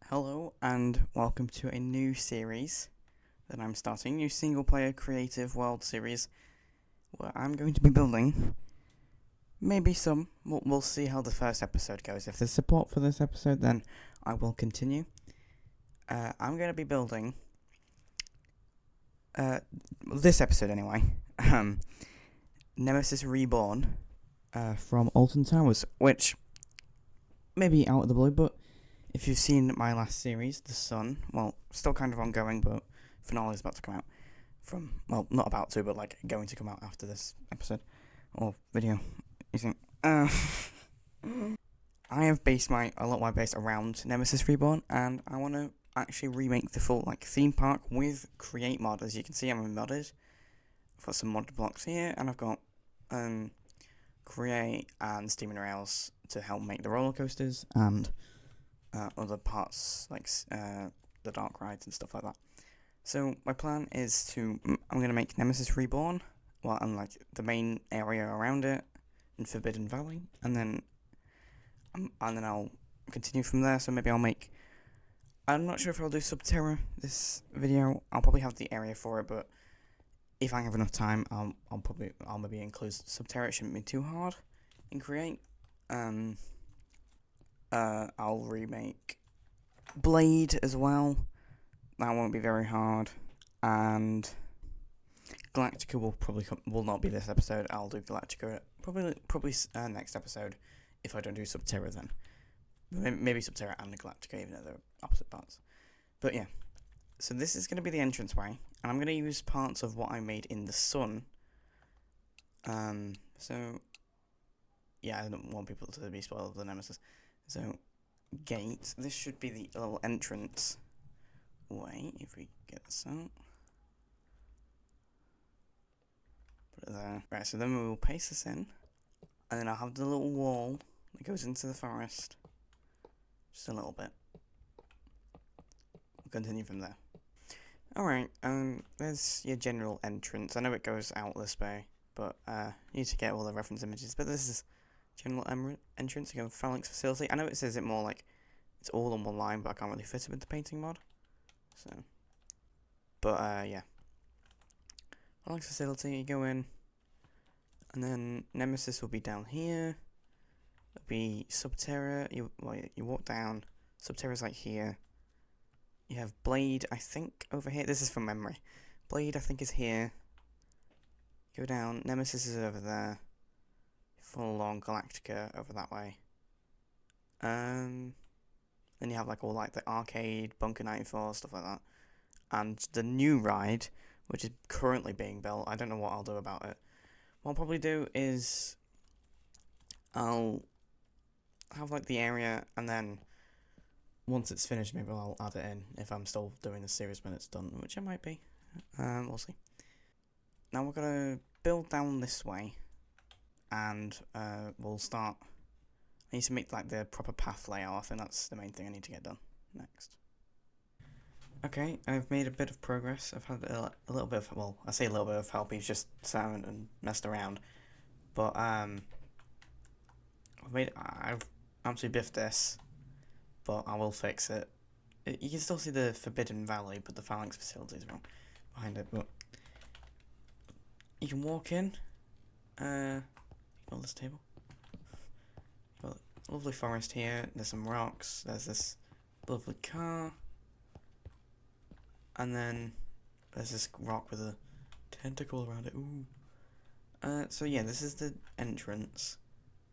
Hello and welcome to a new series that I'm starting, new single player creative world series where I'm going to be building maybe some, we'll see how the first episode goes. If there's support for this episode then I will continue. I'm going to be building, this episode anyway, NEMESIS Reborn from Alton Towers, which may be out of the blue, but if you've seen my last series, The Sun, well, still kind of ongoing, but finale is about to come out not about to, but like going to come out after this episode or video. You think? I have based a lot of my base around NEMESIS Reborn, and I want to actually remake the full like theme park with Create mod. As you can see, I'm modded. I've got some modded blocks here, and I've got Create and Steaming Rails to help make the roller coasters and other parts like the dark rides and stuff like that. So my plan is I'm going to make NEMESIS Reborn, and like the main area around it in Forbidden Valley, and then I'll continue from there. So maybe I'm not sure if I'll do Sub-Terra this video. I'll probably have the area for it, but if I have enough time, I'll maybe include Sub-Terra. It shouldn't be too hard in Create. I'll remake Blade as well. That won't be very hard. And Galactica will not be this episode. I'll do Galactica probably next episode if I don't do Sub-Terra then. Maybe Sub-Terra and Galactica, even though they're opposite parts. But yeah, so this is going to be the entranceway, and I'm going to use parts of what I made in the Sun. So yeah, I don't want people to be spoiled of the Nemesis. So gate. This should be the little entrance way. If we get this out, put it there. Right. So then we will paste this in, and then I'll have the little wall that goes into the forest. Just a little bit. We'll continue from there. Alright, there's your general entrance. I know it goes out this way, but you need to get all the reference images. But this is general entrance. You go Phalanx Facility. I know it says it more like it's all on one line, but I can't really fit it with the painting mod. So, but yeah. Phalanx Facility, you go in, and then NEMESIS will be down here. It'll be Sub-Terra. You walk down. Sub-Terra's like here. You have Blade, I think, over here. This is from memory. Blade, I think, is here. Go down. NEMESIS is over there. Follow along Galactica over that way. Then you have like all like the arcade, Bunker 94, stuff like that. And the new ride, which is currently being built. I don't know what I'll do about it. What I'll probably do is I'll have like the area, and then once it's finished, maybe I'll add it in if I'm still doing the series when it's done, which I might be. We'll see. Now we're gonna build down this way, and we'll start. I need to make like the proper path layout. I think that's the main thing I need to get done next. Okay, I've made a bit of progress. I've had a little bit of, well, I say a little bit of help. He's just sat and messed around, but I've absolutely biffed this, but I will fix it. You can still see the Forbidden Valley, but the Phalanx Facility is wrong behind it. But you can walk in. Build this table. Got a lovely forest here. There's some rocks. There's this lovely car, and then there's this rock with a tentacle around it. Ooh. So yeah, this is the entrance.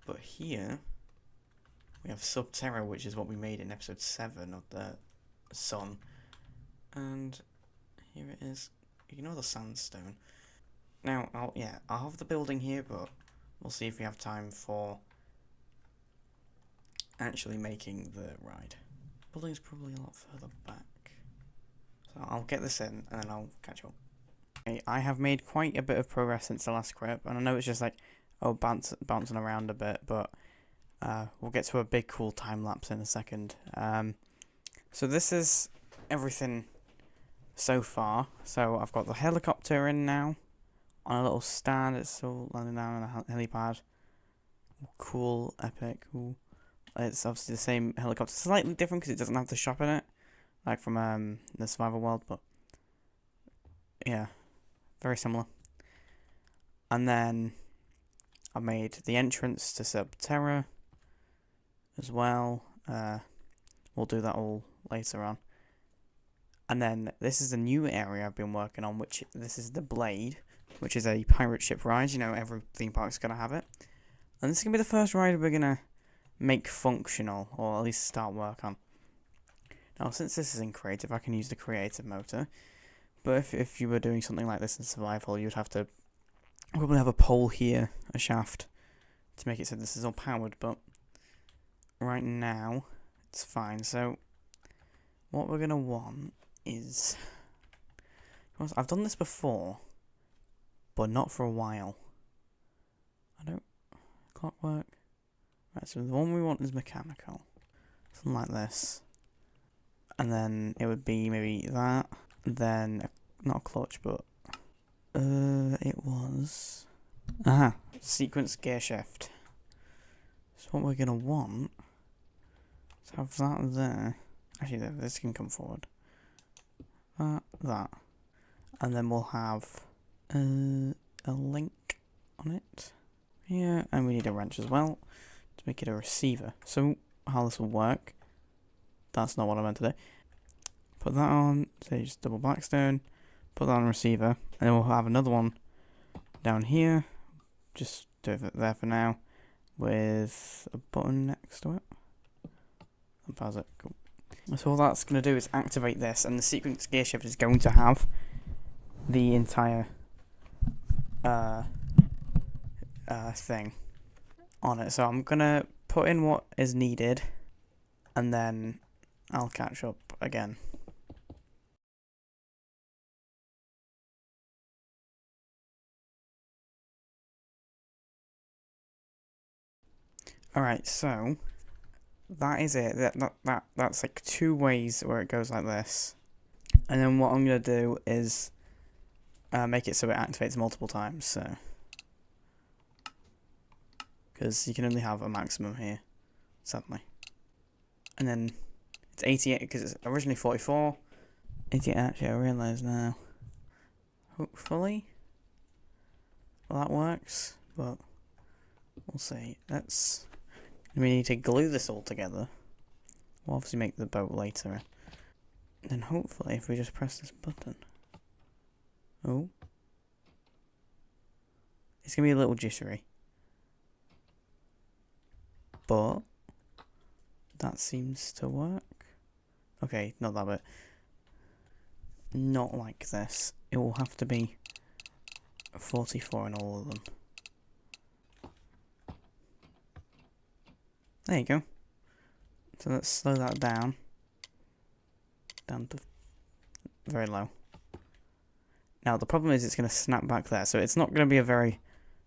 But here we have Sub-Terra, which is what we made in episode 7 of the Sun. And here it is. Ignore the sandstone. Now, I'll have the building here, but we'll see if we have time for actually making the ride. Building's probably a lot further back. So I'll get this in, and then I'll catch up. Okay, I have made quite a bit of progress since the last clip, and I know it's just like, bouncing around a bit, but we'll get to a big cool time lapse in a second. So this is everything so far. So I've got the helicopter in now on a little stand. It's still landing down on a helipad. Cool, epic, cool. It's obviously the same helicopter, slightly different because it doesn't have the shop in it, like from the survival world, but yeah, very similar. And then I made the entrance to Sub-Terra as well. We'll do that all later on. And then this is a new area I've been working on, which this is the Blade, which is a pirate ship ride. You know, every theme park's gonna have it. And this is gonna be the first ride we're gonna make functional, or at least start work on. Now, since this is in creative, I can use the creative motor. But if you were doing something like this in survival, you'd have to probably have a pole here, a shaft, to make it so this is all powered. But right now, it's fine. So what we're gonna want is, I've done this before, but not for a while. Clockwork. Right, so the one we want is mechanical. Something like this. And then it would be maybe that. Then, not a clutch, but it was, sequence gear shift. So what we're gonna want is have that there. Actually, this can come forward. That. And then we'll have a link on it. Yeah, and we need a wrench as well to make it a receiver. So how this will work, that's not what I meant to do. Put that on, say just double blackstone, put that on receiver, and then we'll have another one down here, just do it there for now, with a button next to it. And pause it, cool. So all that's going to do is activate this, and the sequence gear shift is going to have the entire thing on it. So I'm going to put in what is needed, and then I'll catch up again. Alright, so that is it. That's like 2 ways where it goes like this. And then what I'm going to do is make it so it activates multiple times, so because you can only have a maximum here, sadly. And then it's 88 because it's originally 44. 88, actually, I realise now. Hopefully, well, that works, but we'll see. We need to glue this all together. We'll obviously make the boat later. And then hopefully, if we just press this button. Oh. It's going to be a little jittery. But that seems to work. Okay, not that bit. Not like this. It will have to be 44 in all of them. There you go. So let's slow that down. Down to very low. Now the problem is it's going to snap back there, so it's not going to be a very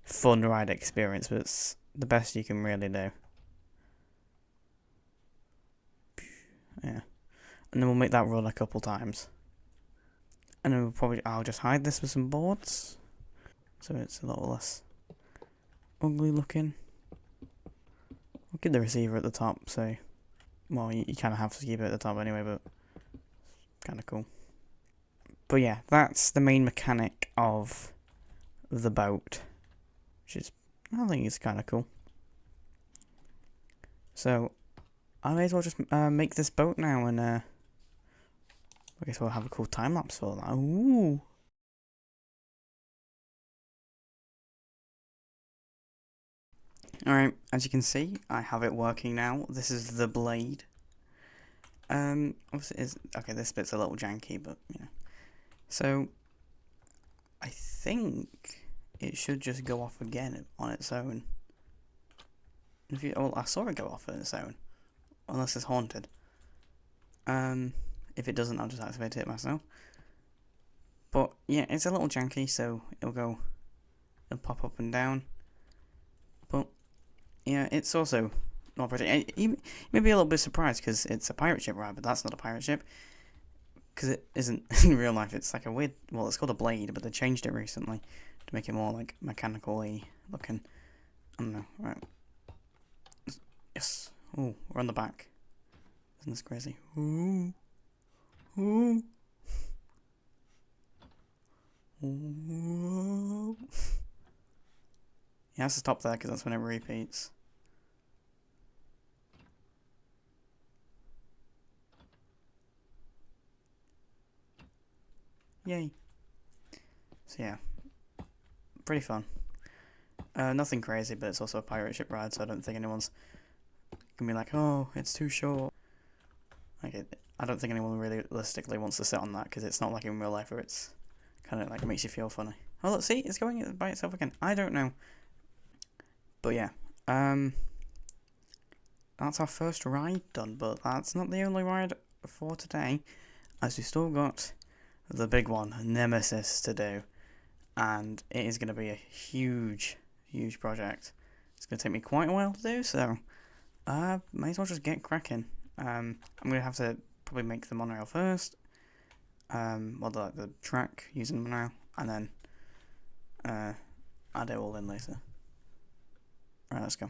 fun ride experience, but it's the best you can really do. Yeah. And then we'll make that run a couple times. And then I'll just hide this with some boards, so it's a little less ugly looking. We'll keep the receiver at the top, so, well, you kind of have to keep it at the top anyway, but kind of cool. But yeah, that's the main mechanic of the boat, which is, I think it's kind of cool. So, I may as well just make this boat now, and I guess we'll have a cool time lapse for that. Ooh! Alright, as you can see, I have it working now. This is the Blade. Obviously okay, this bit's a little janky, but, you know. So, I think it should just go off again on its own. Well, I saw it go off on its own. Unless it's haunted. If it doesn't, I'll just activate it myself. But, yeah, it's a little janky, so it'll pop up and down. But, yeah, it's also not pretty. You may be a little bit surprised because it's a pirate ship, right? But that's not a pirate ship. Because it isn't in real life. It's like a weird, well, it's called a blade, but they changed it recently to make it more like mechanically looking. I don't know, right? Yes, Oh, we're on the back. Isn't this crazy? Ooh. Ooh. Ooh. He has to stop there because that's when it repeats. Yay. So yeah, pretty fun. Nothing crazy, but it's also a pirate ship ride, so I don't think anyone's gonna be like, oh, it's too short. I don't think anyone realistically wants to sit on that because it's not like in real life where it's kind of like makes you feel funny. Oh, look, see, it's going by itself again. I don't know. But yeah, that's our first ride done, but that's not the only ride for today, as we still got the big one, Nemesis, to do, and it is going to be a huge project. It's going to take me quite a while to do, so may as well just get cracking. I'm going to have to probably make the monorail first, well, the track using the monorail, and then add it all in later. Right, let's go.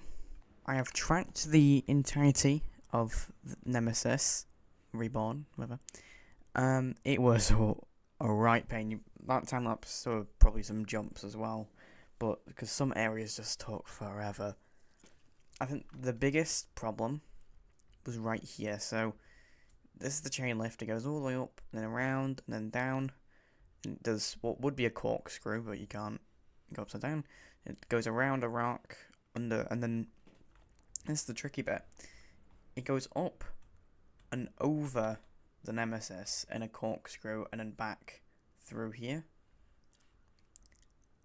I have tracked the entirety of Nemesis, Reborn, whatever. It was a right pain. That time lapse saw probably some jumps as well, but because some areas just took forever. I think the biggest problem was right here. So this is the chain lift. It goes all the way up, and then around, and then down. And it does what would be a corkscrew, but you can't go upside down. It goes around a rock, under, and then this is the tricky bit. It goes up and over the Nemesis in a corkscrew and then back through here.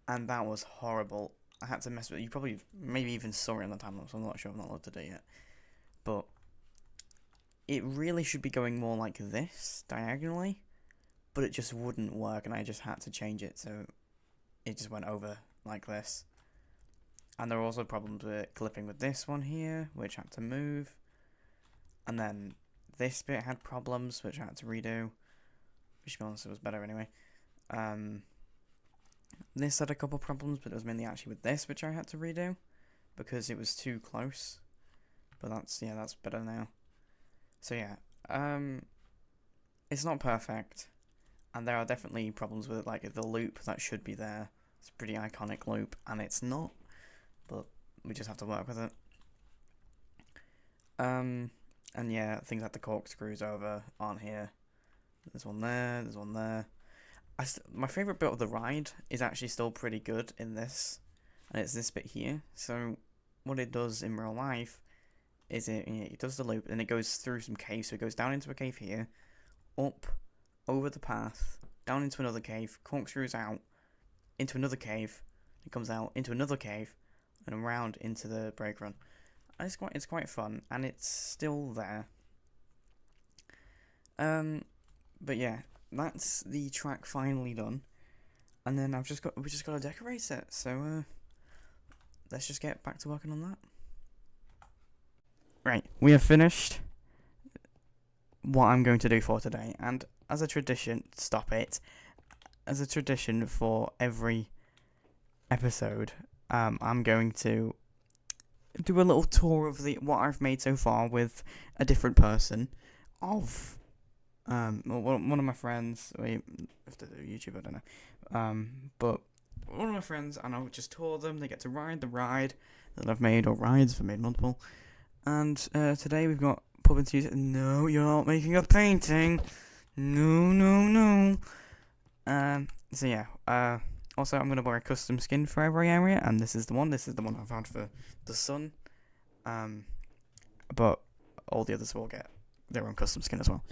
And that was horrible. I had to mess with it. You probably maybe even saw it in the time lapse. I'm not sure. I've not looked at it yet. But it really should be going more like this, diagonally. But it just wouldn't work, and I just had to change it, so it just went over like this. And there were also problems with clipping with this one here, which had to move. And then this bit had problems, which I had to redo. Which, to be honest, it was better anyway. This had a couple problems, but it was mainly actually with this, which I had to redo. Because it was too close. But that's better now. So yeah, it's not perfect. And there are definitely problems with it, like the loop that should be there. It's a pretty iconic loop, and it's not. But we just have to work with it. And yeah, things like the corkscrews over aren't here. There's one there, there's one there. My favourite bit of the ride is actually still pretty good in this. And it's this bit here. So what it does in real life is it does the loop, and it goes through some caves. So it goes down into a cave here, up, over the path, down into another cave, corkscrews out, into another cave, it comes out, into another cave, and around into the brake run. And it's quite fun, and it's still there. But yeah, that's the track finally done, and then we just got to decorate it. So let's just get back to working on that. Right, we have finished what I'm going to do for today, and as a tradition, as a tradition for every episode, I'm going to do a little tour of what I've made so far with a different person of one of my friends. If they're YouTube, I don't know. But one of my friends, and I'll just tour them. They get to ride the ride that I've made, or rides I've made multiple. And today we've got pub enthusiast. No, you're not making a painting. No. So yeah. Also, I'm gonna buy a custom skin for every area, and this is the one. This is the one I've had for the sun. But all the others will get their own custom skin as well.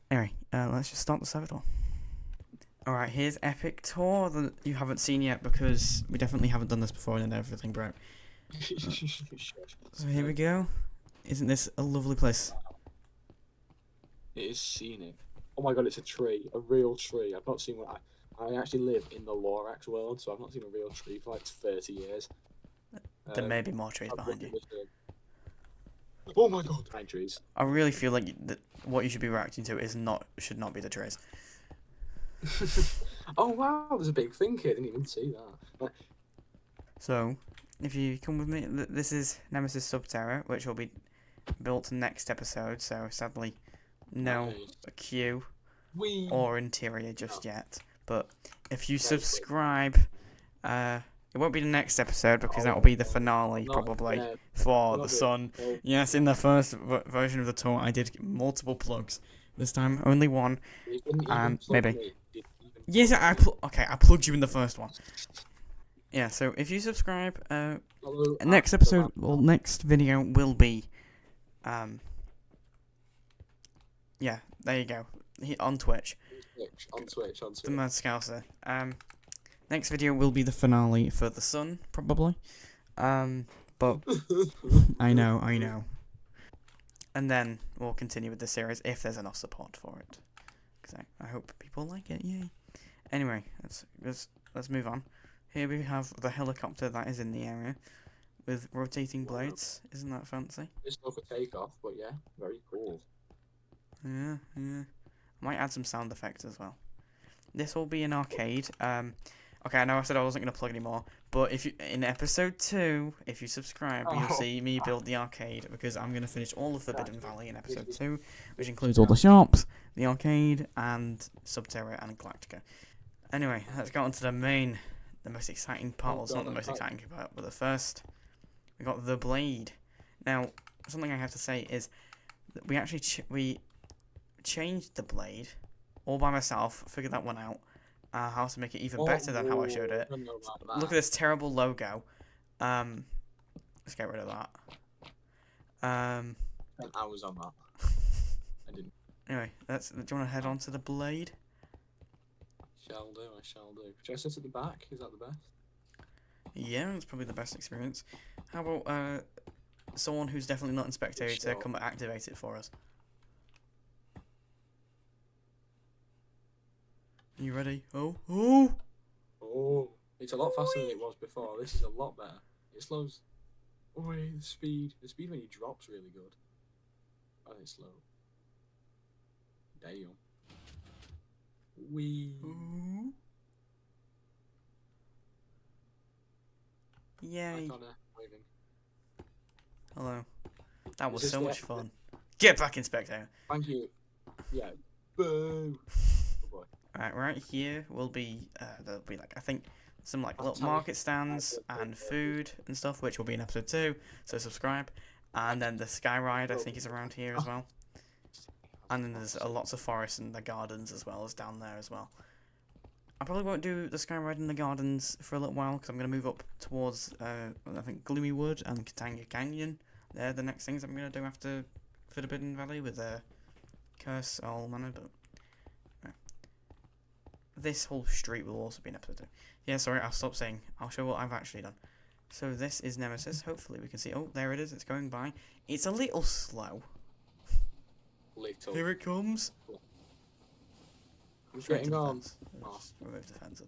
Anyway, let's just start the server tour. Alright, here's Epic Tour that you haven't seen yet because we definitely haven't done this before and then everything broke. So here we go. Isn't this a lovely place? It is scenic. Oh my god, it's a tree. A real tree. I've not seen one. I actually live in the Lorax world, so I've not seen a real tree for like 30 years. There may be more trees behind you. Oh my god, pine trees. I really feel like what you should be reacting to should not be the trees. Oh wow, there's a big thing here. I didn't even see that. So, if you come with me, this is Nemesis Sub-Terra, which will be built next episode, so sadly, no Nice. queue We. or interior just yet. But if you Very quick. subscribe, it won't be the next episode because that will Oh, be the no, finale not probably there. for Not the doing Sun. it. Yes, in the first version of the tour, I did multiple plugs. This time, only one. You didn't even And plug maybe. me. You didn't even Yes, plug me. okay, I plugged you in the first one. Yeah, so if you subscribe, Follow next at episode the or next video will be, yeah, there you go, on Twitch, on Twitch. the Mad Scouser. Next video will be the finale for the Sun, probably. But I know. And then we'll continue with the series if there's enough support for it. Because I hope people like it, yay. Anyway, let's move on. Here we have the helicopter that is in the area with rotating blades. Isn't that fancy? It's not for takeoff, but yeah, very cool. Yeah. I might add some sound effects as well. This will be an arcade. Okay, I know I said I wasn't going to plug anymore, but if you in episode 2, if you subscribe, you'll see me build the arcade because I'm going to finish all of Forbidden Valley in episode 2, which includes all the shops, the arcade, and Sub-Terra and Galactica. Anyway, let's get on to the most exciting part. Well, it's not the most exciting part, but the first, we got the blade. Now, something I have to say is that we actually we changed the blade all by myself, figured that one out. How to make it even better than how I showed it. Look at this terrible logo. Let's get rid of that. I was on that. I didn't. Anyway, do you want to head on to the blade? I shall do. Should I sit at the back? Is that the best? Yeah, it's probably the best experience. How about someone who's definitely not in spectator come activate it for us? You ready? Oh! It's a lot faster than it was before. This is a lot better. It slows. The speed. The speed when he drops really good. I think it's slow. Damn. Ooh. Yay. Waving. Hello. That was so much fun. Get back in spectator. Thank you. Yeah. Boo. Right here will be there'll be like I think some like little market stands and food and stuff, which will be in episode 2. So subscribe, and then the sky ride I think is around here as well, and then there's lots of forests and the gardens as well as down there as well. I probably won't do the sky ride in the gardens for a little while because I'm gonna move up towards I think Wood and Katanga Canyon. They're the next things I'm gonna do after Forbidden Valley with Curse all manner, but. This whole street will also be in episode 2. Yeah, sorry, I'll stop saying. I'll show what I've actually done. So this is Nemesis. Hopefully we can see. Oh, there it is. It's going by. It's a little slow. Little. Here it comes. I'm getting on. Just remove the fence.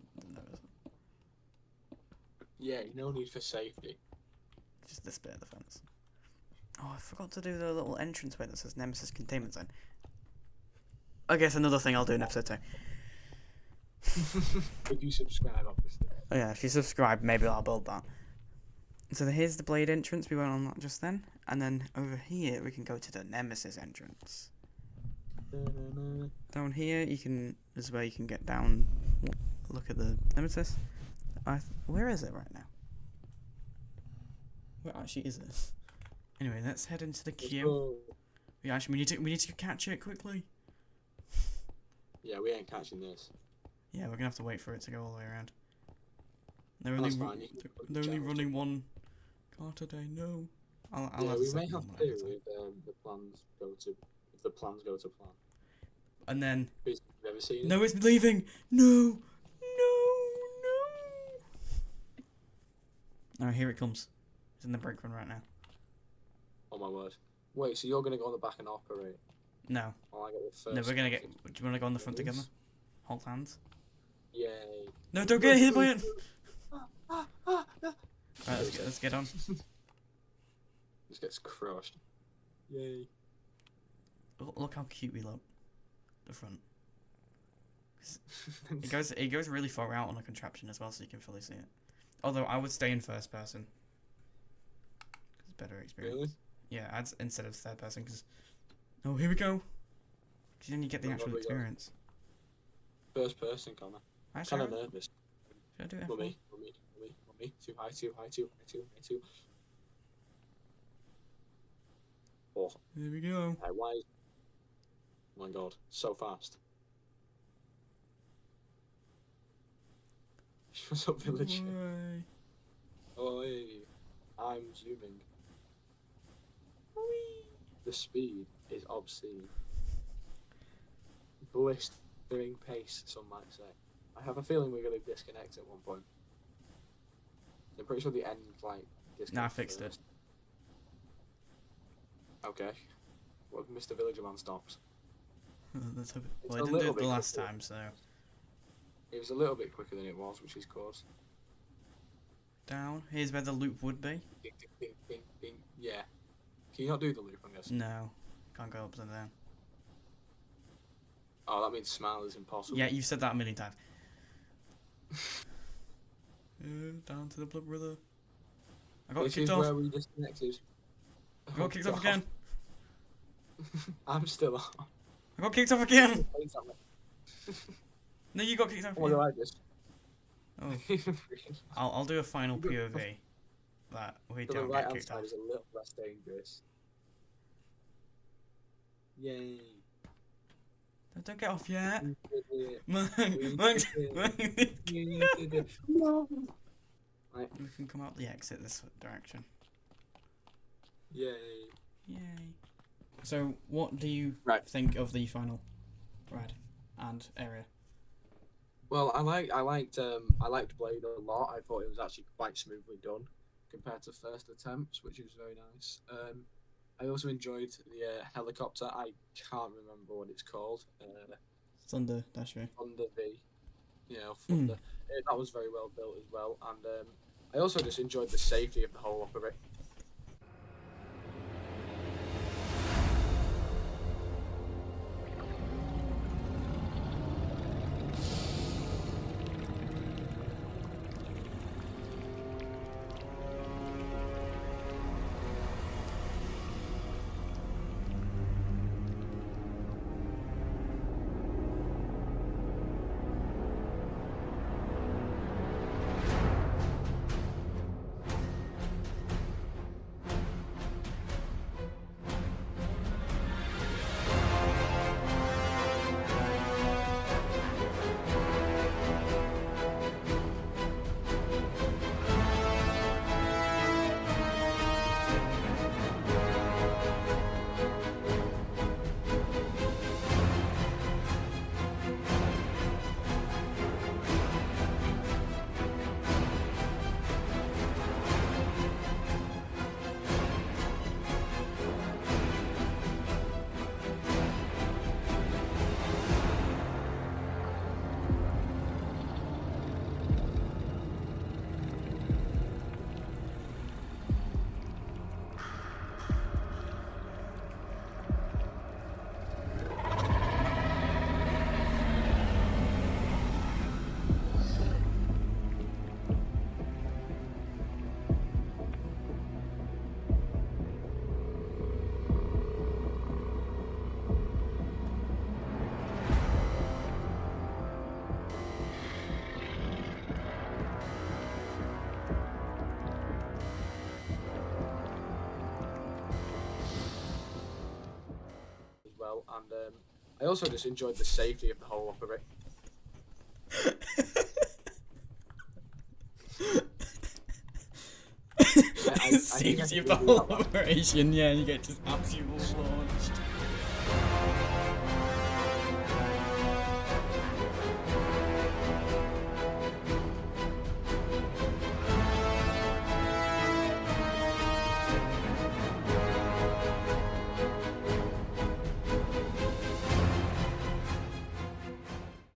Yeah, no need for safety. Just this bit of the fence. Oh, I forgot to do the little entrance way that says Nemesis Containment Zone. I guess another thing I'll do in episode 2. If you subscribe, obviously. Oh yeah, if you subscribe, maybe I'll build that. So here's the blade entrance. We went on that just then. And then over here, we can go to the Nemesis entrance. Down here, is where you can get down. Look at the Nemesis. Where is it right now? Where actually is it? Anyway, let's head into the queue. We need to catch it quickly. Yeah, we ain't catching this. Yeah, we're gonna have to wait for it to go all the way around. They're only running one car today. No. I'll yeah, we may have to if the plans go to plan. And then. Have you ever seen it? No, it's leaving. No. Oh, here it comes. It's in the brake run right now. Oh my word! Wait, so you're gonna go on the back and operate? No. While I get the first. No, we're gonna get. Do you want to go on the front together? Hold hands. Yay! No, don't get hit by it. Right, let's get on. Just gets crushed. Yay! Look how cute we look. The front. It goes really far out on a contraption as well, so you can fully see it. Although I would stay in first person. It's better experience. Really? Yeah, add instead of third person, because... Oh, here we go! 'Cause then you get the Oh, actual there we go. experience. First person, Connor. Actually, Kind of nervous. should I do F1? Mummy. Too high. Oh, Here we go. why? Oh my god, so fast. What's up, village? Why? Oh, hey. I'm zooming. Whee! The speed is obscene. Blistering pace, some might say. I have a feeling we're going to disconnect at one point. I'm pretty sure the end, like, disconnects. Nah, I fixed first. it. Okay. Well, Mr. Villager Man stops. Let's hope It's well, a I didn't do little it the bit last quicker. time, so... It was a little bit quicker than it was, which is cause. Down. Here's where the loop would be. Ding, ding, ding, ding, ding. Yeah. Can you not do the loop, I guess? No. Can't go upside down. Oh, that means smile is impossible. Yeah, you've said that a million times. Down to the blood brother. I got This kicked is off. where we disconnected. I got kicked off again. I'm still on. I got kicked off again. No, you got kicked off Oh, I again. like this. Oh. I'll do a final POV. That we The don't right get hand kicked side off. is a little less dangerous. Yay. Don't get off yet. We did it. Monk, We monk, did it. monk. We did it. No. Right. We can come out the exit this direction. Yay. Yay. So, what do you Right. think of the final ride and area? Well, I liked Blade a lot. I thought it was actually quite smoothly done compared to first attempts, which was very nice. I also enjoyed the helicopter. I can't remember what it's called. Thunder Dash V. Thunder V. You know, Thunder. That was very well built as well. And I also just enjoyed the safety of the whole operation. Well, and I also just enjoyed the safety of the whole operation. Safety of the whole operation, yeah, you get just absolutely